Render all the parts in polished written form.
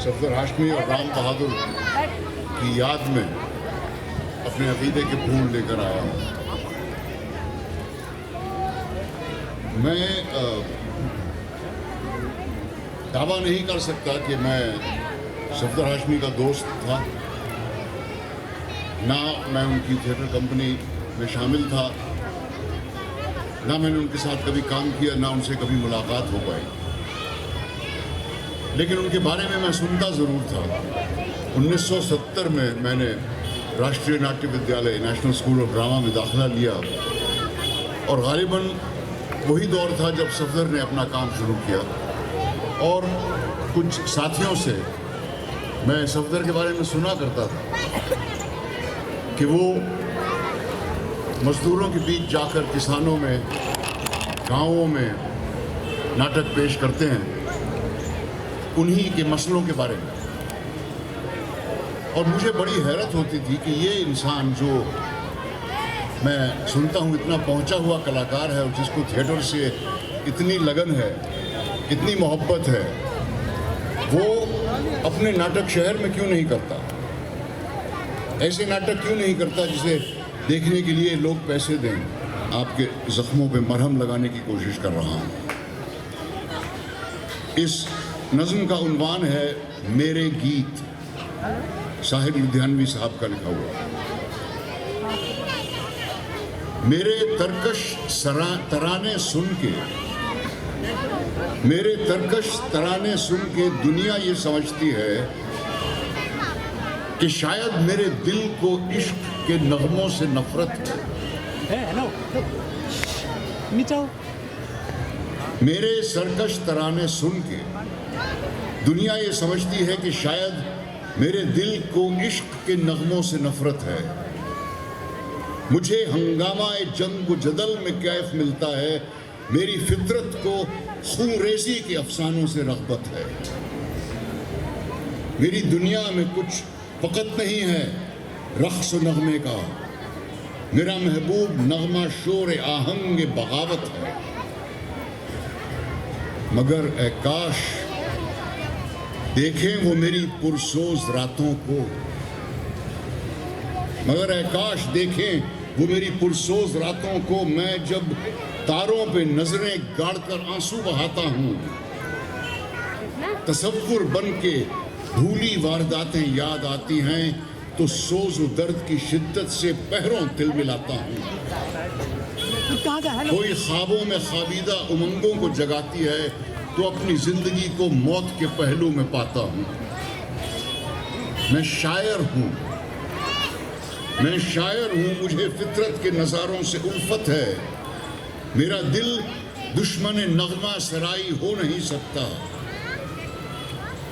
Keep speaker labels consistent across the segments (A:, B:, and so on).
A: सफदर हाशमी और राम बहादुर की याद में अपने अकीदे के फूल लेकर आया हूँ। मैं दावा नहीं कर सकता कि मैं सफदर हाशमी का दोस्त था, ना मैं उनकी थिएटर कंपनी में शामिल था, ना मैंने उनके साथ कभी काम किया, ना उनसे कभी मुलाकात हो पाई। लेकिन उनके बारे में मैं सुनता ज़रूर था। 1970 में मैंने राष्ट्रीय नाट्य विद्यालय नेशनल स्कूल ऑफ ड्रामा में दाखिला लिया और गालिबन वही दौर था जब सफदर ने अपना काम शुरू किया। और कुछ साथियों से मैं सफदर के बारे में सुना करता था कि वो मजदूरों के बीच जाकर किसानों में, गांवों में नाटक पेश करते हैं, उन्हीं के मसलों के बारे में। और मुझे बड़ी हैरत होती थी कि ये इंसान जो मैं सुनता हूँ इतना पहुँचा हुआ कलाकार है और जिसको थिएटर से इतनी लगन है, इतनी मोहब्बत है, वो अपने नाटक शहर में क्यों नहीं करता? ऐसे नाटक क्यों नहीं करता जिसे देखने के लिए लोग पैसे दें? आपके जख्मों पे मरहम लगाने की कोशिश कर रहा हूँ। इस नज़्म का उन्वान है मेरे गीत, साहिर लुधियानवी साहब का लिखा हुआ। मेरे तरकश तराने सुन के, मेरे तरकश तराने सुन के दुनिया ये समझती है कि शायद मेरे दिल को इश्क के नगमों से नफरत है। मेरे सरकश तराने सुन के दुनिया ये समझती है कि शायद मेरे दिल को इश्क के नगमों से नफरत है। मुझे हंगामा-ए जंग व जदल में कैफ मिलता है, मेरी फितरत को खून-रेज़ी के अफसानों से रग़बत है। मेरी दुनिया में कुछ फ़कत नहीं है रक़्स नग़मे का, मेरा महबूब नग़मा शोर आहंग बगावत है। मगर ए काश देखें वो मेरी पुरसोज रातों को, मगर ए काश देखें वो मेरी पुरसोज रातों को, मैं जब तारों पे नजरें गाड़कर आंसू बहाता हूँ, तसव्वुर बन के भूली वारदातें याद आती हैं, तो सोज व दर्द की शिद्दत से पहरों तिल मिलाता हूँ। कोई ख्वाबों में खाबीदा उमंगों को जगाती है, तो अपनी जिंदगी को मौत के पहलू में पाता हूँ। मैं शायर हूँ, मैं शायर हूँ, मुझे फितरत के नज़ारों से उल्फत है। मेरा दिल दुश्मन नगमा सराई हो नहीं सकता।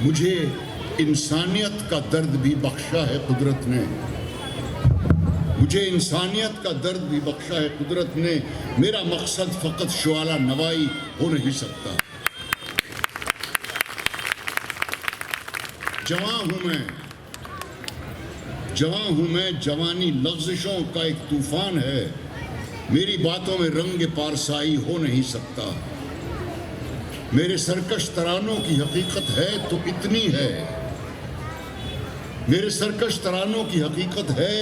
A: मुझे इंसानियत का दर्द भी बख्शा है कुदरत ने, मुझे इंसानियत का दर्द भी बख्शा है कुदरत ने। मेरा मकसद फ़कत शुआला नवाई हो नहीं सकता। जवां हूँ मैं, जवां हूँ मैं, जवानी लफ्ज़िशों का एक तूफान है, मेरी बातों में रंग पारसाई हो नहीं सकता। मेरे सरकश तरानों की हकीकत है तो इतनी है, मेरे सरकश तरानों की हकीकत है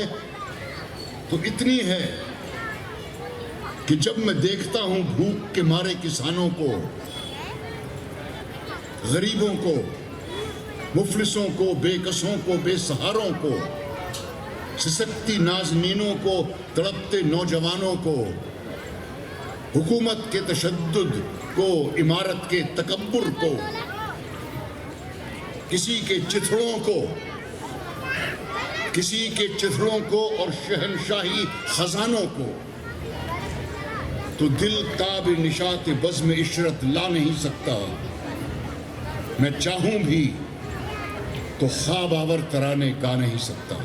A: तो इतनी है कि जब मैं देखता हूँ भूख के मारे किसानों को, गरीबों को, मुफलिसों को, बेकसों को, बेसहारों को, सिसकती नाज़नीनों को, तड़पते नौजवानों को, हुकूमत के तशद्दुद को, इमारत के तकब्बुर को, किसी के चिथड़ों को, किसी के चिथड़ों को और शहनशाही खजानों को, तो दिल ताब निशात बज़्म इशरत ला नहीं सकता। मैं चाहूं भी तो ख्वाब आवर तराने गा नहीं सकता।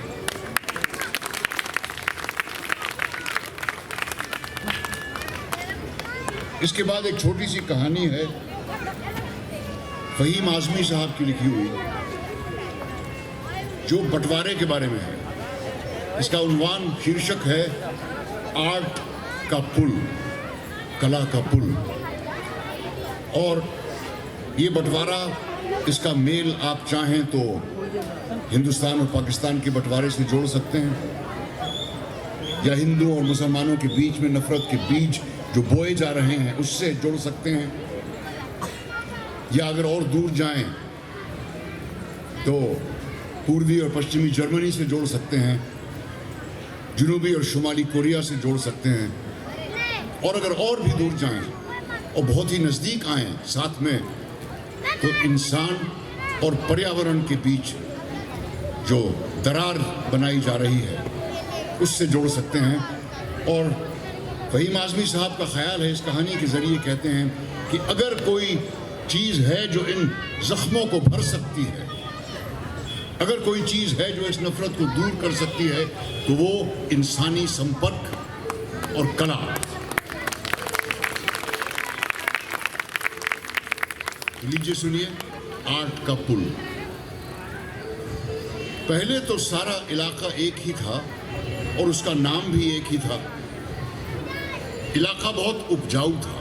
A: इसके बाद एक छोटी सी कहानी है फ़हीम आज़मी साहब की लिखी हुई, जो बंटवारे के बारे में है। इसका उन्वान शीर्षक है आर्ट का पुल, कला का पुल। और ये बंटवारा इसका मेल आप चाहें तो हिंदुस्तान और पाकिस्तान के बंटवारे से जोड़ सकते हैं, या हिंदुओं और मुसलमानों के बीच में नफरत के बीज जो बोए जा रहे हैं उससे जोड़ सकते हैं, या अगर और दूर जाएं तो पूर्वी और पश्चिमी जर्मनी से जोड़ सकते हैं, जनूबी और शुमाली कोरिया से जोड़ सकते हैं, और अगर और भी दूर जाएं और बहुत ही नज़दीक आएं साथ में, तो इंसान और पर्यावरण के बीच जो दरार बनाई जा रही है उससे जोड़ सकते हैं। और फ़हीम आज़मी साहब का ख्याल है, इस कहानी के ज़रिए कहते हैं कि अगर कोई चीज़ है जो इन ज़ख्मों को भर सकती है, अगर कोई चीज़ है जो इस नफ़रत को दूर कर सकती है, तो वो इंसानी संपर्क और कला। लीजिए सुनिए आर्ट का पुल। पहले तो सारा इलाका एक ही था और उसका नाम भी एक ही था। इलाका बहुत उपजाऊ था,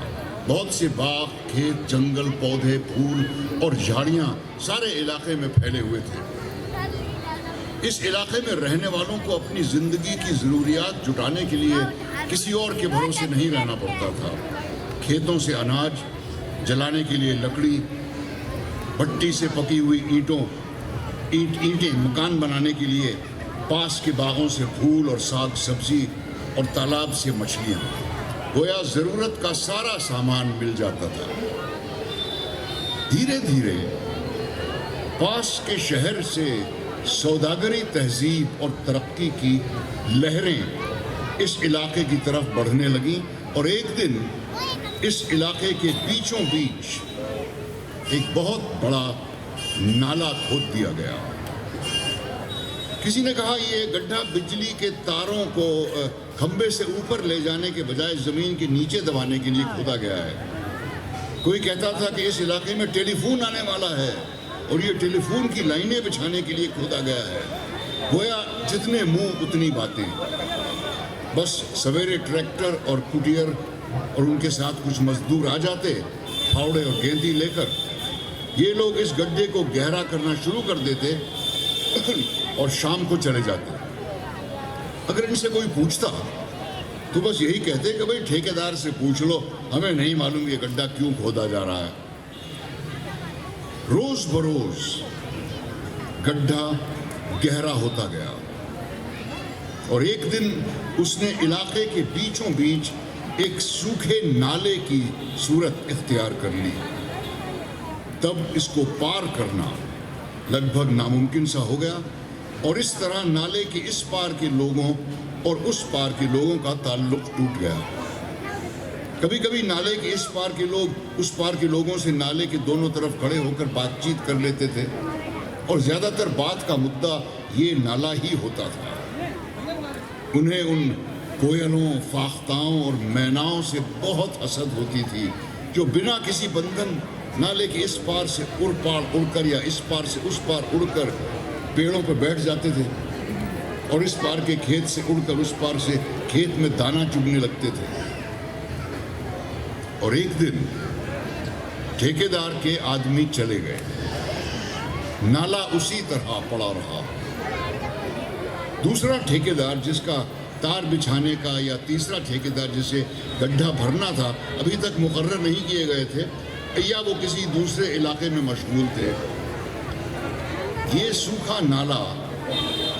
A: बहुत से बाग, खेत, जंगल, पौधे, फूल और झाड़ियां सारे इलाके में फैले हुए थे। इस इलाके में रहने वालों को अपनी जिंदगी की ज़रूरियात जुटाने के लिए किसी और के भरोसे नहीं रहना पड़ता था। खेतों से अनाज, जलाने के लिए लकड़ी, भट्टी से पकी हुई ईंटें मकान बनाने के लिए, पास के बागों से फूल और साग सब्जी, और तालाब से मछलियाँ, गोया ज़रूरत का सारा सामान मिल जाता था। धीरे धीरे पास के शहर से सौदागरी, तहजीब और तरक्की की लहरें इस इलाके की तरफ बढ़ने लगीं, और एक दिन इस इलाके के बीचों बीच एक बहुत बड़ा नाला खोद दिया गया। किसी ने कहा ये गड्ढा बिजली के तारों को खंबे से ऊपर ले जाने के बजाय ज़मीन के नीचे दबाने के लिए खोदा गया है। कोई कहता था कि इस इलाके में टेलीफोन आने वाला है और ये टेलीफोन की लाइनें बिछाने के लिए खोदा गया है। गोया जितने मुंह उतनी बातें। बस सवेरे ट्रैक्टर और कुटियर और उनके साथ कुछ मजदूर आ जाते, फावड़े और गेंदी लेकर। ये लोग इस गड्ढे को गहरा करना शुरू कर देते और शाम को चले जाते। अगर इनसे कोई पूछता तो बस यही कहते कि भाई ठेकेदार से पूछ लो, हमें नहीं मालूम ये गड्ढा क्यों खोदा जा रहा है। रोज बरोज गड्ढा गहरा होता गया और एक दिन उसने इलाके के बीचों बीच एक सूखे नाले की सूरत इख्तियार कर ली। तब इसको पार करना लगभग नामुमकिन सा हो गया और इस तरह नाले के इस पार के लोगों और उस पार के लोगों का ताल्लुक टूट गया। कभी कभी नाले के इस पार के लोग उस पार के लोगों से नाले के दोनों तरफ खड़े होकर बातचीत कर लेते थे और ज़्यादातर बात का मुद्दा ये नाला ही होता था। उन्हें उन कोयलों, फाख्ताओं और मैनाओं से बहुत हसद होती थी जो बिना किसी बंधन नाले के इस पार से उड़ पार उड़कर या इस पार से उस पार उड़कर पेड़ों पर बैठ जाते थे और इस पार के खेत से उड़कर उस पार से खेत में दाना चुगने लगते थे। और एक दिन ठेकेदार के आदमी चले गए, नाला उसी तरह पड़ा रहा। दूसरा ठेकेदार जिसका तार बिछाने का या तीसरा ठेकेदार जिसे गड्ढा भरना था अभी तक मुकर्रर नहीं किए गए थे या वो किसी दूसरे इलाके में मशगूल थे। ये सूखा नाला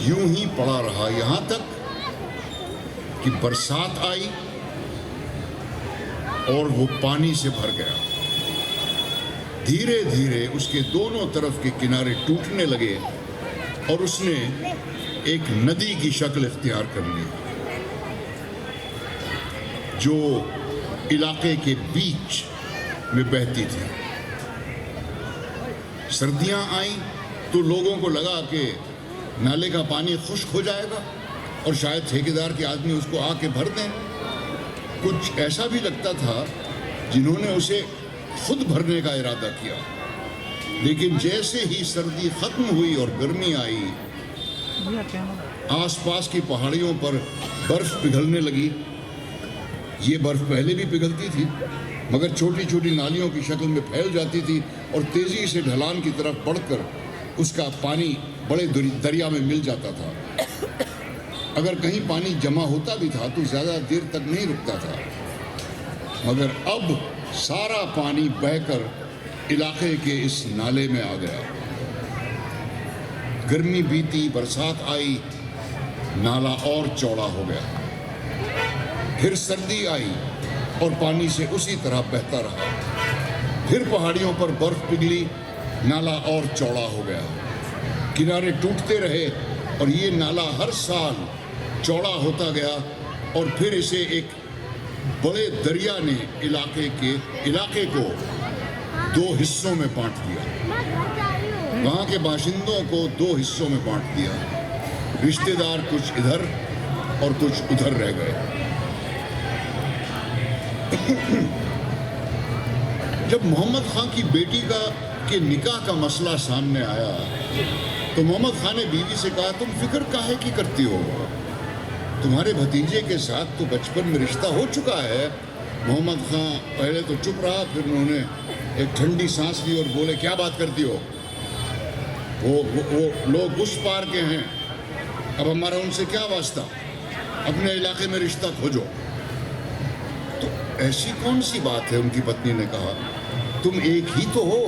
A: यूं ही पड़ा रहा यहाँ तक कि बरसात आई और वो पानी से भर गया। धीरे धीरे उसके दोनों तरफ के किनारे टूटने लगे और उसने एक नदी की शक्ल इख्तियार कर ली जो इलाके के बीच में बहती थी। सर्दियां आई तो लोगों को लगा कि नाले का पानी खुश्क हो जाएगा और शायद ठेकेदार के आदमी उसको आके भर दें। कुछ ऐसा भी लगता था जिन्होंने उसे खुद भरने का इरादा किया, लेकिन जैसे ही सर्दी खत्म हुई और गर्मी आई, आसपास की पहाड़ियों पर बर्फ पिघलने लगी। ये बर्फ पहले भी पिघलती थी मगर छोटी छोटी नालियों की शक्ल में फैल जाती थी और तेज़ी से ढलान की तरफ बढ़कर उसका पानी बड़े दरिया में मिल जाता था। अगर कहीं पानी जमा होता भी था तो ज़्यादा देर तक नहीं रुकता था, मगर अब सारा पानी बहकर इलाके के इस नाले में आ गया। गर्मी बीती, बरसात आई, नाला और चौड़ा हो गया। फिर सर्दी आई और पानी से उसी तरह बहता रहा। फिर पहाड़ियों पर बर्फ पिघली, नाला और चौड़ा हो गया। किनारे टूटते रहे और ये नाला हर साल चौड़ा होता गया और फिर इसे एक बड़े दरिया ने इलाके को 2 हिस्सों में बांट दिया। वहाँ के बाशिंदों को 2 हिस्सों में बांट दिया। रिश्तेदार कुछ इधर और कुछ उधर रह गए। जब मोहम्मद खां की बेटी के निकाह का मसला सामने आया तो मोहम्मद खां ने बीवी से कहा, तुम फिक्र काहे की करती हो? तुम्हारे भतीजे के साथ तो बचपन में रिश्ता हो चुका है। मोहम्मद खां पहले तो चुप रहा, फिर उन्होंने एक ठंडी सांस ली और बोले, क्या बात करती हो? वो लोग उस पार के हैं, अब हमारा उनसे क्या वास्ता? अपने इलाके में रिश्ता खोजो। तो ऐसी कौन सी बात है? उनकी पत्नी ने कहा, तुम एक ही तो हो।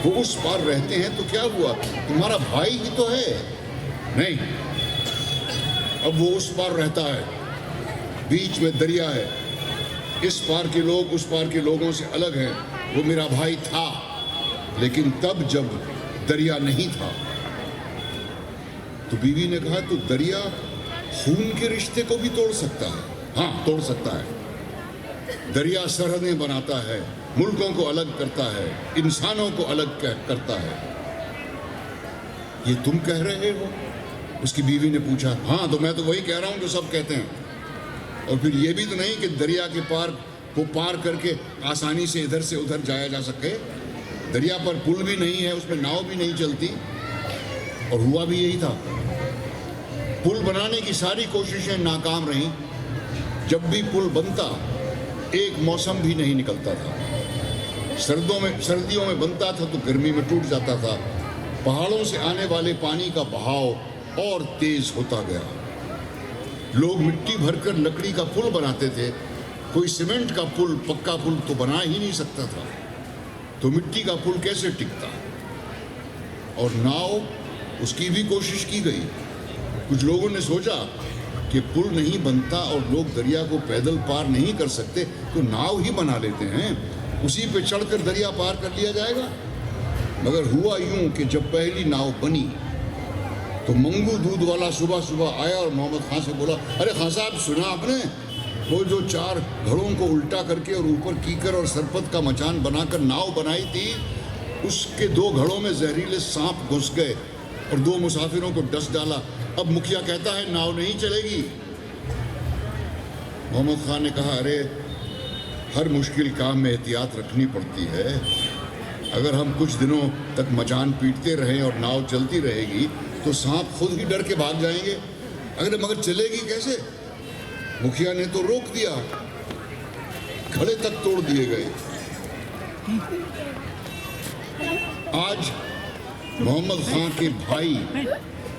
A: वो उस पार रहते हैं तो क्या हुआ, तुम्हारा भाई ही तो है। नहीं, अब वो उस पार रहता है, बीच में दरिया है। इस पार के लोग उस पार के लोगों से अलग हैं। वो मेरा भाई था, लेकिन तब जब दरिया नहीं था। तो बीवी ने कहा, तो दरिया खून के रिश्ते को भी तोड़ सकता है? हाँ, तोड़ सकता है। दरिया सरहदें बनाता है, मुल्कों को अलग करता है, इंसानों को अलग करता है। ये तुम कह रहे हो? उसकी बीवी ने पूछा। हाँ, तो मैं तो वही कह रहा हूँ जो सब कहते हैं। और फिर ये भी तो नहीं कि दरिया के पार को पार करके आसानी से इधर से उधर जाया जा सके। दरिया पर पुल भी नहीं है, उसमें नाव भी नहीं चलती। और हुआ भी यही था। पुल बनाने की सारी कोशिशें नाकाम रहीं। जब भी पुल बनता, एक मौसम भी नहीं निकलता था। सर्दियों में बनता था तो गर्मी में टूट जाता था। पहाड़ों से आने वाले पानी का बहाव और तेज होता गया। लोग मिट्टी भरकर लकड़ी का पुल बनाते थे। कोई सीमेंट का पुल, पक्का पुल तो बना ही नहीं सकता था। तो मिट्टी का पुल कैसे टिकता? और नाव, उसकी भी कोशिश की गई। कुछ लोगों ने सोचा कि पुल नहीं बनता और लोग दरिया को पैदल पार नहीं कर सकते, तो नाव ही बना लेते हैं, उसी पे चढ़कर दरिया पार कर लिया जाएगा। मगर हुआ यूं कि जब पहली नाव बनी तो मंगू दूध वाला सुबह सुबह आया और मोहम्मद खां से बोला, अरे खां साहब, सुना आपने? वो जो 4 घड़ों को उल्टा करके और ऊपर कीकर और सरपत का मचान बनाकर नाव बनाई थी, उसके 2 घड़ों में जहरीले सांप घुस गए और 2 मुसाफिरों को डस डाला। अब मुखिया कहता है नाव नहीं चलेगी। मोहम्मद खां ने कहा, अरे हर मुश्किल काम में एहतियात रखनी पड़ती है। अगर हम कुछ दिनों तक मचान पीटते रहें और नाव चलती रहेगी तो सांप खुद ही डर के भाग जाएंगे। मगर चलेगी कैसे? मुखिया ने तो रोक दिया, घड़े तक तोड़ दिए गए। आज मोहम्मद खां के भाई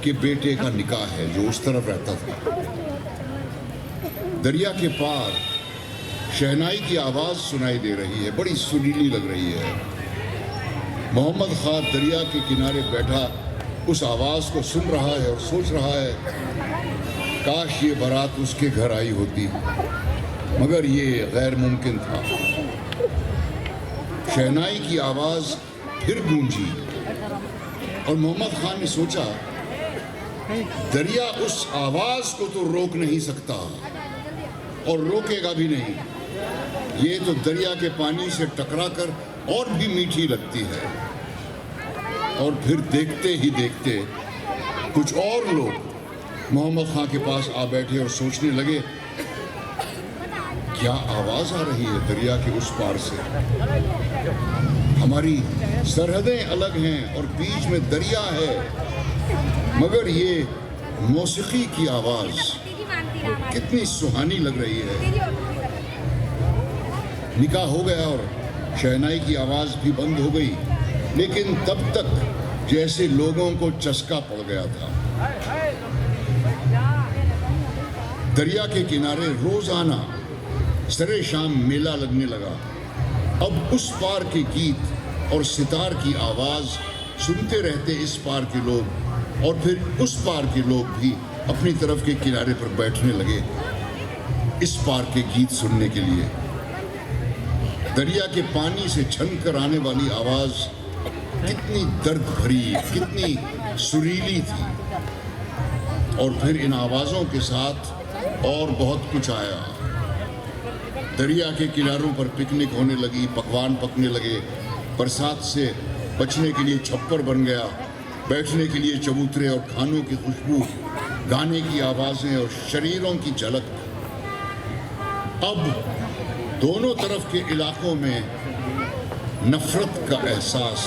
A: के बेटे का निकाह है जो उस तरफ रहता था। दरिया के पार शहनाई की आवाज सुनाई दे रही है, बड़ी सुरीली लग रही है। मोहम्मद खां दरिया के किनारे बैठा उस आवाज को सुन रहा है और सोच रहा है, काश ये बारात उसके घर आई होती, मगर ये गैर मुमकिन था। शहनाई की आवाज फिर गूंजी और मोहम्मद खान ने सोचा, दरिया उस आवाज को तो रोक नहीं सकता और रोकेगा भी नहीं। ये तो दरिया के पानी से टकराकर और भी मीठी लगती है। और फिर देखते ही देखते कुछ और लोग मोहम्मद खां के पास आ बैठे और सोचने लगे, क्या आवाज आ रही है दरिया के उस पार से? हमारी सरहदें अलग हैं और बीच में दरिया है, मगर ये मौसीकी की आवाज कितनी सुहानी लग रही है। निकाह हो गया और शहनाई की आवाज़ भी बंद हो गई, लेकिन तब तक जैसे लोगों को चस्का पड़ गया था। दरिया के किनारे रोजाना सरे शाम मेला लगने लगा। अब उस पार के गीत और सितार की आवाज़ सुनते रहते इस पार के लोग, और फिर उस पार के लोग भी अपनी तरफ के किनारे पर बैठने लगे इस पार के गीत सुनने के लिए। दरिया के पानी से छन कर आने वाली आवाज़ कितनी दर्द भरी, कितनी सुरीली थी। और फिर इन आवाज़ों के साथ और बहुत कुछ आया। दरिया के किनारों पर पिकनिक होने लगी, पकवान पकने लगे, बरसात से बचने के लिए छप्पर बन गया, बैठने के लिए चबूतरे और खानों की खुशबू, गाने की आवाज़ें और शरीरों की झलक। अब दोनों तरफ के इलाकों में नफरत का एहसास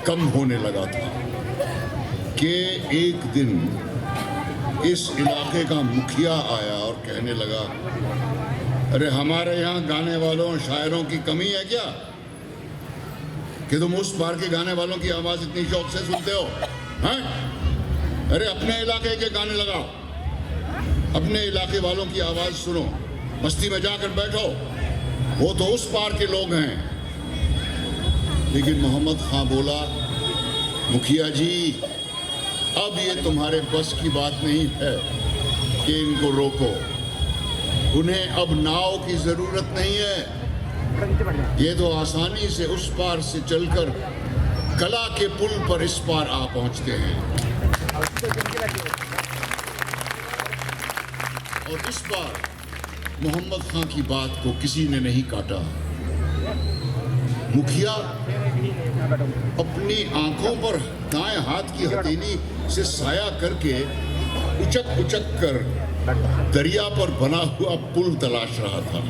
A: कम होने लगा था कि एक दिन इस इलाके का मुखिया आया और कहने लगा, अरे हमारे यहाँ गाने वालों शायरों की कमी है क्या कि तुम उस पार के गाने वालों की आवाज़ इतनी शौक से सुनते हो? हैं? अरे अपने इलाके के गाने लगाओ, अपने इलाके वालों की आवाज़ सुनो, मस्ती में जाकर बैठो, वो तो उस पार के लोग हैं। लेकिन मोहम्मद खां बोला, मुखिया जी अब ये तुम्हारे बस की बात नहीं है कि इनको रोको, उन्हें अब नाव की ज़रूरत नहीं है, ये तो आसानी से उस पार से चलकर कला के पुल पर इस पार आ पहुंचते हैं। और इस बार मोहम्मद खां की बात को किसी ने नहीं काटा। मुखिया अपनी आंखों पर दाएं हाथ की हथेली से साया करके उचक उचक कर दरिया पर बना हुआ पुल तलाश रहा था।